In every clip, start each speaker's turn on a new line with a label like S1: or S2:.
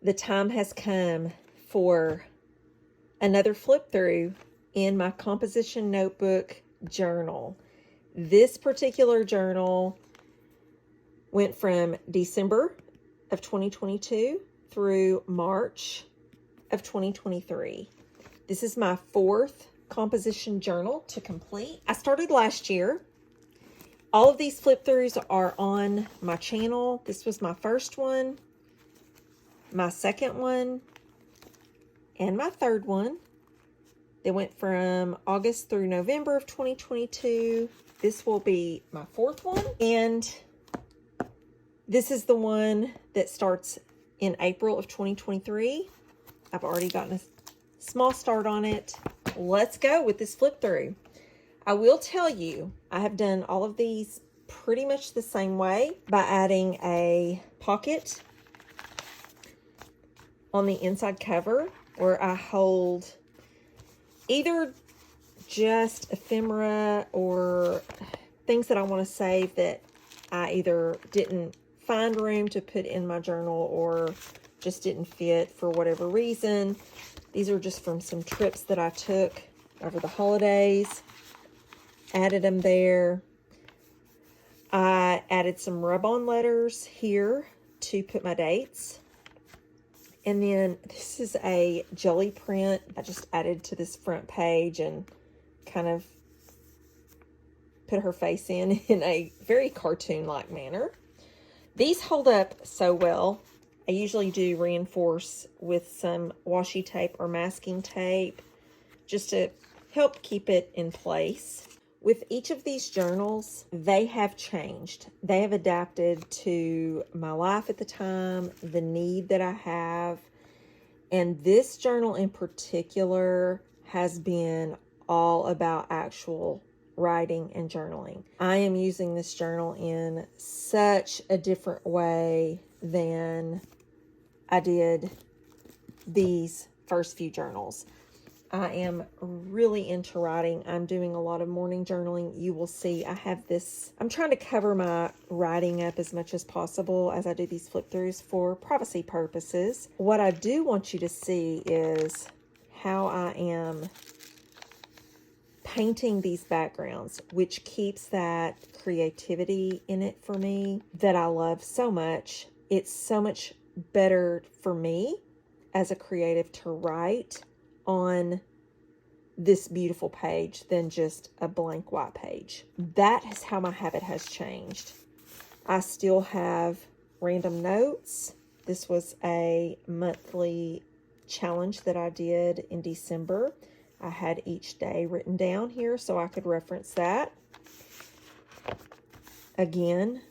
S1: the time has come for another flip through in my composition notebook journal. This particular journal went from December of 2022 through March of 2023. This is my fourth composition journal to complete. I started last year. All of these flip throughs are on my channel. This was my first one, my second one, and my third one. They went from August through November of 2022. This will be my fourth one. And this is the one that starts in April of 2023. I've already gotten a small start on it. Let's go with this flip through. I will tell you, I have done all of these pretty much the same way by adding a pocket on the inside cover where I hold either just ephemera or things that I want to save that I either didn't find room to put in my journal or just didn't fit for whatever reason. These are just from some trips that I took over the holidays. Added them there. I added some rub-on letters here to put my dates. And then this is a jelly print I just added to this front page and kind of put her face in a very cartoon-like manner. These hold up so well. I usually do reinforce with some washi tape or masking tape just to help keep it in place. With each of these journals, they have changed. They have adapted to my life at the time, the need that I have. And this journal in particular has been all about actual writing and journaling. I am using this journal in such a different way than I did these first few journals. I am really into writing. I'm doing a lot of morning journaling. You will see I have this. I'm trying to cover my writing up as much as possible as I do these flip throughs for privacy purposes. What I do want you to see is how I am painting these backgrounds, which keeps that creativity in it for me that I love so much. It's so much better for me as a creative to write on this beautiful page than just a blank white page. That is how my habit has changed. I still have random notes. This was a monthly challenge that I did in December. I had each day written down here so I could reference that. Again,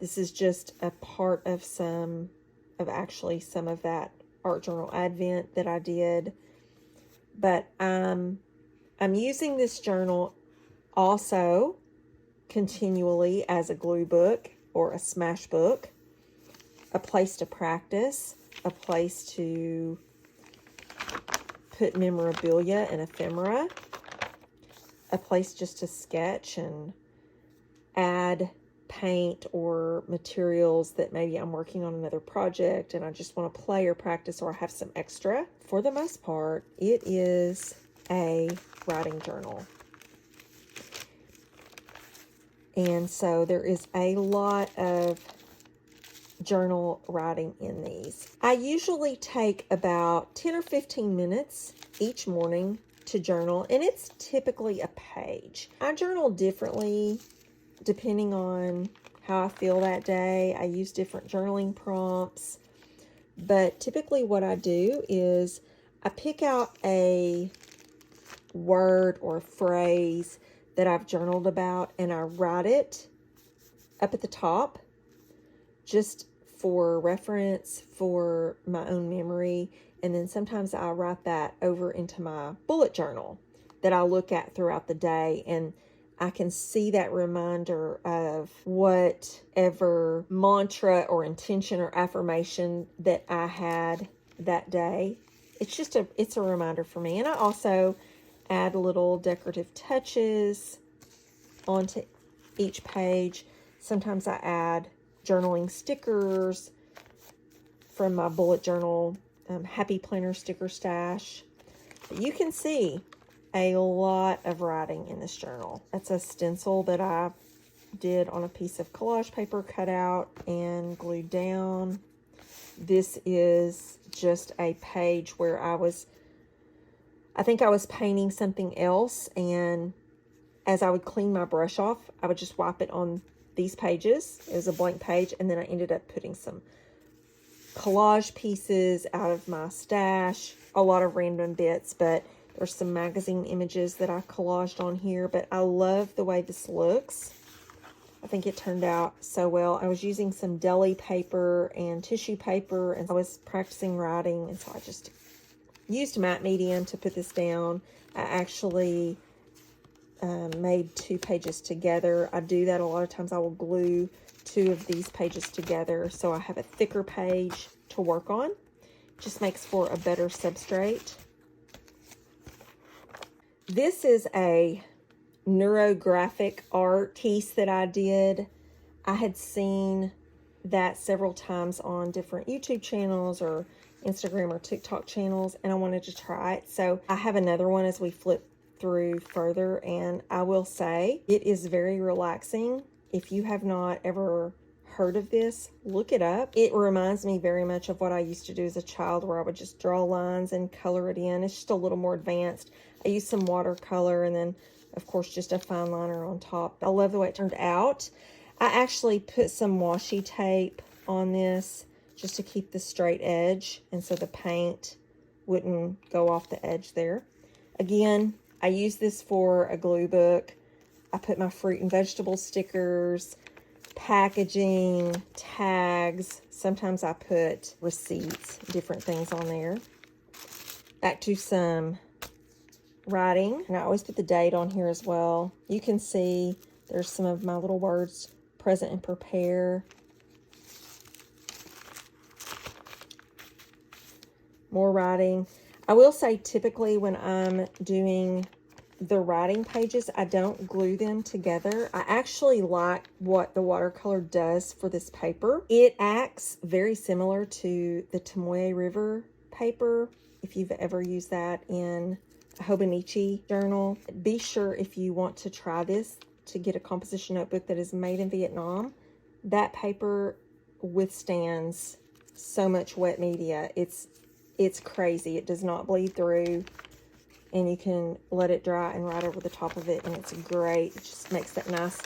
S1: this is just a part of some of that art journal advent that I did. But I'm using this journal also continually as a glue book or a smash book, a place to practice, a place to put memorabilia and ephemera, a place just to sketch and add paint or materials that maybe I'm working on another project and I just want to play or practice or have some extra. For the most part, it is a writing journal. And so there is a lot of journal writing in these. I usually take about 10 or 15 minutes each morning to journal, and it's typically a page. I journal differently depending on how I feel that day. I use different journaling prompts, but typically what I do is I pick out a word or phrase that I've journaled about and I write it up at the top just for reference, for my own memory. And then sometimes I write that over into my bullet journal that I look at throughout the day, and I can see that reminder of whatever mantra or intention or affirmation that I had that day. It's a reminder for me. And I also add little decorative touches onto each page. Sometimes I add journaling stickers from my bullet journal Happy Planner sticker stash. But you can see a lot of writing in this journal. That's a stencil that I did on a piece of collage paper, cut out and glued down. This is just a page where I think I was painting something else, and as I would clean my brush off, I would just wipe it on these pages. It was a blank page, and then I ended up putting some collage pieces out of my stash, a lot of random bits, but there's some magazine images that I collaged on here, but I love the way this looks. I think it turned out so well. I was using some deli paper and tissue paper, and I was practicing writing, and so I just used matte medium to put this down. I actually made 2 pages together. I do that a lot of times. I will glue 2 of these pages together so I have a thicker page to work on. Just makes for a better substrate. This is a neurographic art piece that I did. I had seen that several times on different YouTube channels or Instagram or TikTok channels, and I wanted to try it. So I have another one as we flip through further, and I will say it is very relaxing. If you have not ever heard of this, look it up. It reminds me very much of what I used to do as a child, where I would just draw lines and color it in. It's just a little more advanced. I used some watercolor and then, of course, just a fine liner on top. I love the way it turned out. I actually put some washi tape on this just to keep the straight edge, and so the paint wouldn't go off the edge there. Again, I use this for a glue book. I put my fruit and vegetable stickers, packaging, tags. Sometimes I put receipts, different things on there. Back to some writing, and I always put the date on here as well. You can see there's some of my little words, present and prepare. More writing. I will say typically when I'm doing the writing pages, I don't glue them together. I actually like what the watercolor does for this paper. It acts very similar to the Tomoe River paper, if you've ever used that in a Hobonichi journal. Be sure, if you want to try this, to get a composition notebook that is made in Vietnam. That paper withstands so much wet media. It's crazy. It does not bleed through, and you can let it dry and write over the top of it, and it's great. It just makes that nice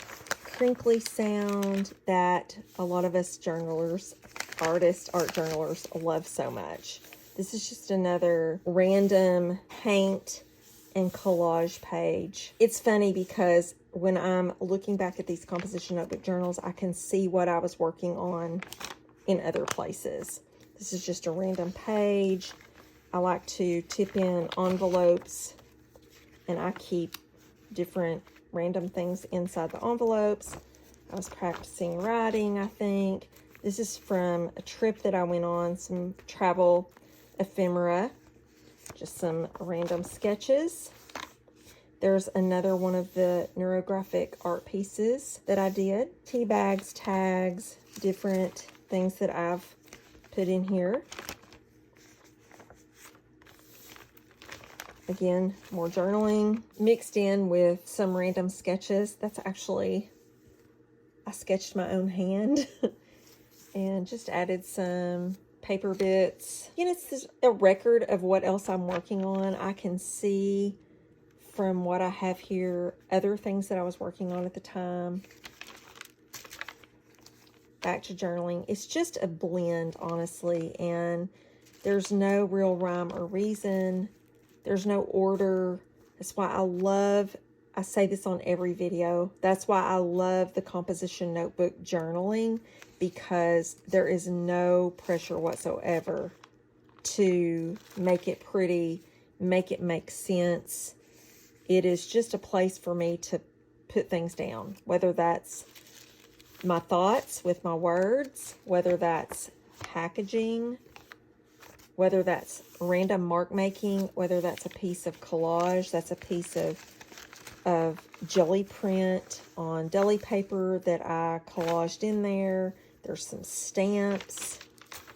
S1: crinkly sound that a lot of us journalers, art journalers, love so much. This is just another random paint and collage page. It's funny because when I'm looking back at these composition notebook journals, I can see what I was working on in other places. This is just a random page. I like to tip in envelopes, and I keep different random things inside the envelopes. I was practicing writing, I think. This is from a trip that I went on, some travel ephemera, just some random sketches. There's another one of the neurographic art pieces that I did. Tea bags, tags, different things that I've put in here. Again, more journaling mixed in with some random sketches. That's actually, I sketched my own hand and just added some paper bits. You know, it's just a record of what else I'm working on. I can see from what I have here other things that I was working on at the time. Back to journaling. It's just a blend, honestly, and there's no real rhyme or reason. There's no order. That's why I say this on every video, that's why I love the composition notebook journaling, because there is no pressure whatsoever to make it pretty, make it make sense. It is just a place for me to put things down, whether that's my thoughts with my words, whether that's packaging, whether that's random mark making, whether that's a piece of collage, that's a piece of jelly print on deli paper that I collaged in there. There's some stamps.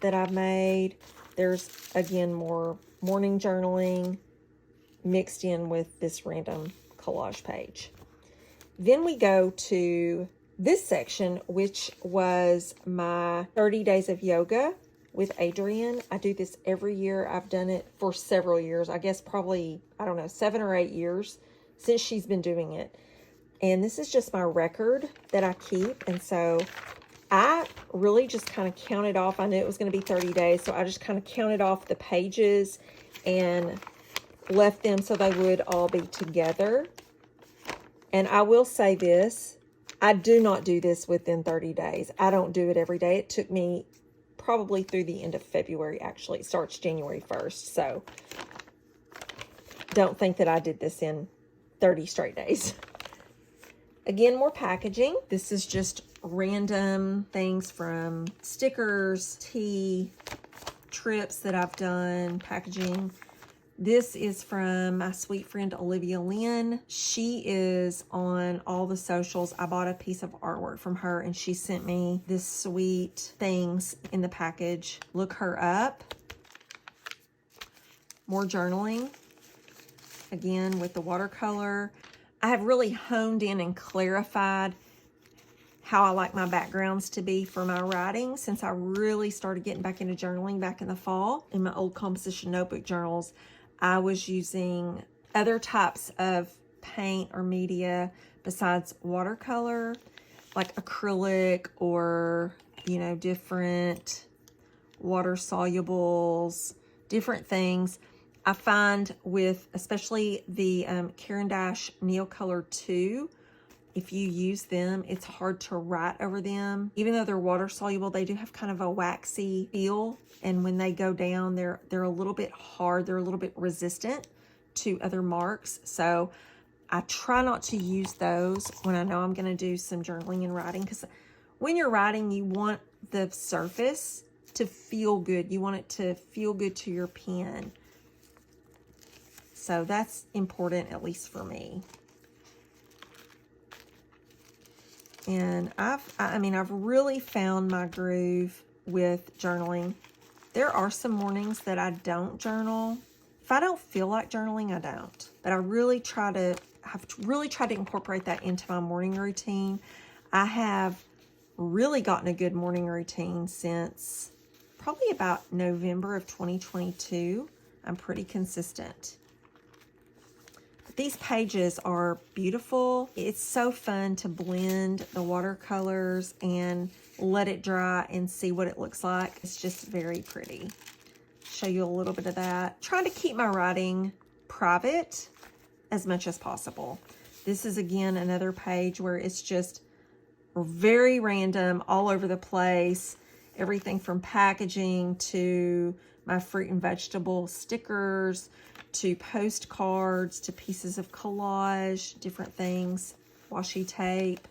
S1: that I've made. There's, again, more morning journaling mixed in with this random collage page. Then we go to this section, which was my 30 days of yoga with Adriene. I do this every year. I've done it for several years. I guess probably, I don't know, 7 or 8 years since she's been doing it. And this is just my record that I keep. And so I really just kind of counted off. I knew it was going to be 30 days. So I just kind of counted off the pages and left them so they would all be together. And I will say this, I do not do this within 30 days. I don't do it every day. It took me probably through the end of February, actually. It starts January 1st. So don't think that I did this in 30 straight days. Again, more packaging. This is just random things from stickers, tea, trips that I've done, packaging. This is from my sweet friend Olivia Lynn. She is on all the socials. I bought a piece of artwork from her and she sent me this sweet things in the package. Look her up. More journaling. Again, with the watercolor. I have really honed in and clarified how I like my backgrounds to be for my writing since I really started getting back into journaling back in the fall. In my old composition notebook journals, I was using other types of paint or media besides watercolor, like acrylic or, different water solubles, different things. I find with especially the Caran d'Ache Neocolor 2, if you use them, it's hard to write over them. Even though they're water soluble, they do have kind of a waxy feel. And when they go down, they're a little bit hard. They're a little bit resistant to other marks. So I try not to use those when I know I'm going to do some journaling and writing. Because when you're writing, you want the surface to feel good. You want it to feel good to your pen. So that's important, at least for me. And I've really found my groove with journaling. There are some mornings that I don't journal. If I don't feel like journaling, I don't. But I've really tried to incorporate that into my morning routine. I have really gotten a good morning routine since probably about November of 2022. I'm pretty consistent. These pages are beautiful. It's so fun to blend the watercolors and let it dry and see what it looks like. It's just very pretty. Show you a little bit of that. Trying to keep my writing private as much as possible. This is, again, another page where it's just very random, all over the place. Everything from packaging to my fruit and vegetable stickers, to postcards, to pieces of collage, different things, washi tape.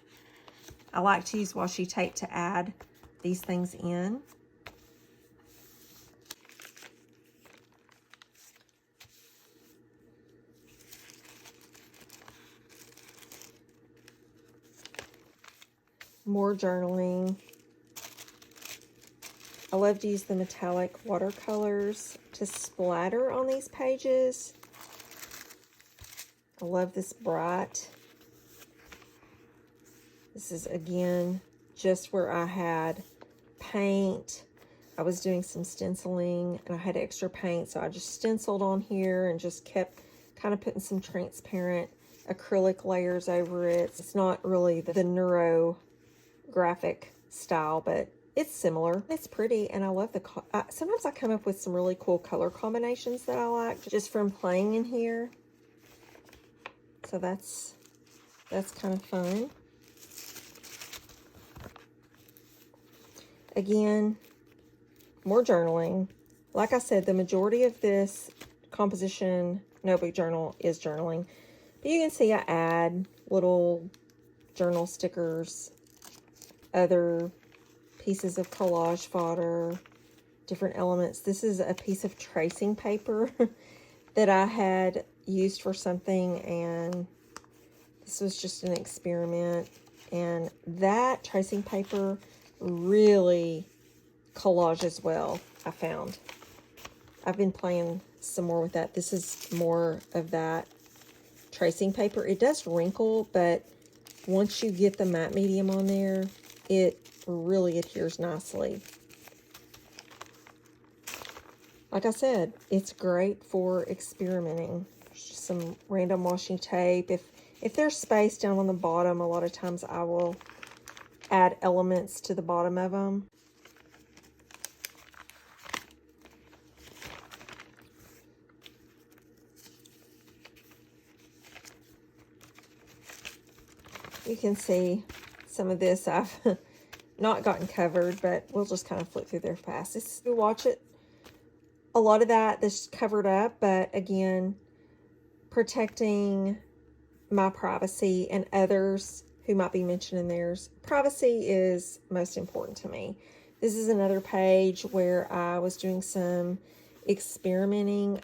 S1: I like to use washi tape to add these things in. More journaling. I love to use the metallic watercolors to splatter on these pages. I love this bright. This is, again, just where I had paint. I was doing some stenciling and I had extra paint, so I just stenciled on here and just kept kind of putting some transparent acrylic layers over it. It's not really the neuro graphic style, but it's similar. It's pretty, and I love the sometimes I come up with some really cool color combinations that I like just from playing in here. So that's kind of fun. Again, more journaling. Like I said, the majority of this composition notebook journal is journaling. But you can see I add little journal stickers, other pieces of collage fodder, different elements. This is a piece of tracing paper that I had used for something, and this was just an experiment. And that tracing paper really collage as well, I found. I've been playing some more with that. This is more of that tracing paper. It does wrinkle, but once you get the matte medium on there, it really adheres nicely. Like I said, it's great for experimenting. Just some random washi tape. If there's space down on the bottom, a lot of times I will add elements to the bottom of them. You can see some of this I've not gotten covered, but we'll just kind of flip through there fast. You watch it. A lot of that is covered up, but again, protecting my privacy and others who might be mentioning theirs. Privacy is most important to me. This is another page where I was doing some experimenting.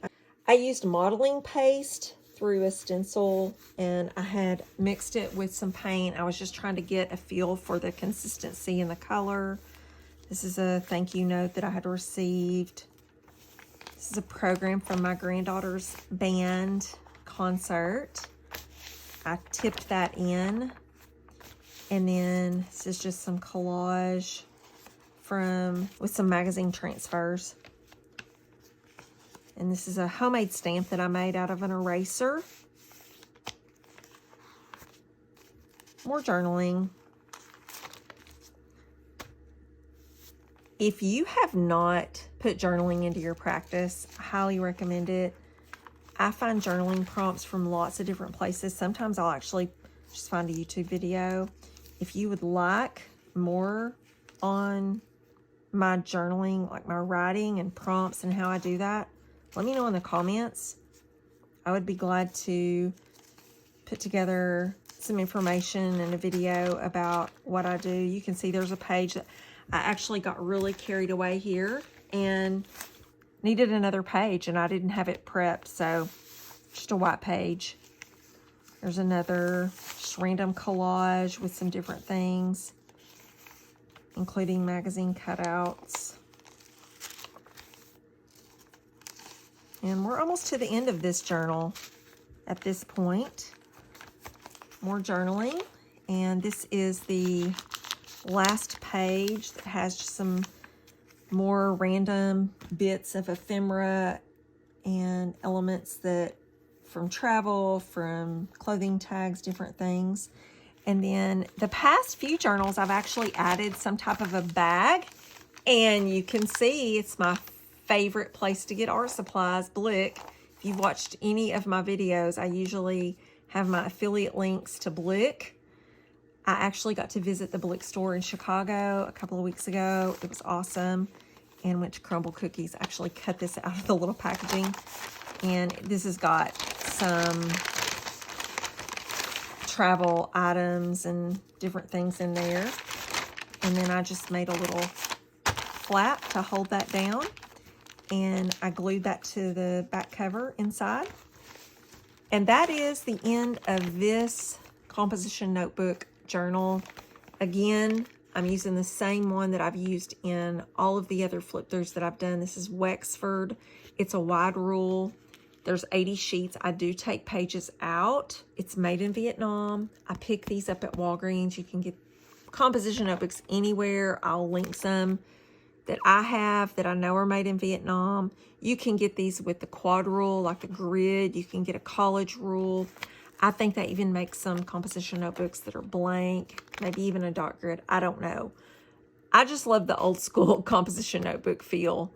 S1: I used modeling paste through a stencil, and I had mixed it with some paint. I was just trying to get a feel for the consistency and the color. This is a thank you note that I had received. This is a program from my granddaughter's band concert. I tipped that in. And then this is just some collage with some magazine transfers. And this is a homemade stamp that I made out of an eraser. More journaling. If you have not put journaling into your practice, I highly recommend it. I find journaling prompts from lots of different places. Sometimes I'll actually just find a YouTube video. If you would like more on my journaling, like my writing and prompts and how I do that, let me know in the comments. I would be glad to put together some information and a video about what I do. You can see there's a page that I actually got really carried away here and needed another page, and I didn't have it prepped, so just a white page. There's another just random collage with some different things, including magazine cutouts. And we're almost to the end of this journal at this point. More journaling. And this is the last page that has just some more random bits of ephemera and elements that from travel, from clothing tags, different things. And then the past few journals, I've actually added some type of a bag. And you can see it's my favorite place to get art supplies, Blick. If you've watched any of my videos, I usually have my affiliate links to Blick. I actually got to visit the Blick store in Chicago a couple of weeks ago. It was awesome. And went to Crumble Cookies. I actually cut this out of the little packaging. And this has got some travel items and different things in there. And then I just made a little flap to hold that down. And I glued that to the back cover inside. And that is the end of this composition notebook journal. Again, I'm using the same one that I've used in all of the other flip throughs that I've done. This is Wexford. It's a wide rule. There's 80 sheets. I do take pages out. It's made in Vietnam. I pick these up at Walgreens. You can get composition notebooks anywhere. I'll link some that I have that I know are made in Vietnam. You can get these with the quad rule, like the grid. You can get a college rule. I think they even make some composition notebooks that are blank, maybe even a dot grid. I don't know. I just love the old school composition notebook feel.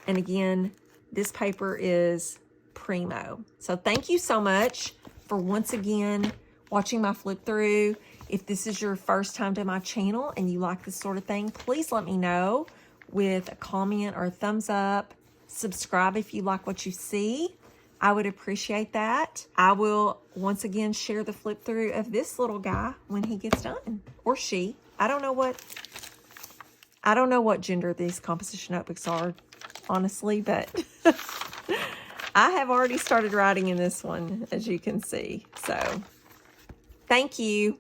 S1: And again, this paper is primo. So thank you so much for once again watching my flip through. If this is your first time to my channel and you like this sort of thing, please let me know with a comment or a thumbs up. Subscribe if you like what you see. I would appreciate that. I will once again share the flip through of this little guy when he gets done, or she. I don't know what gender these composition notebooks are, honestly, but I have already started writing in this one, as you can see. So thank you.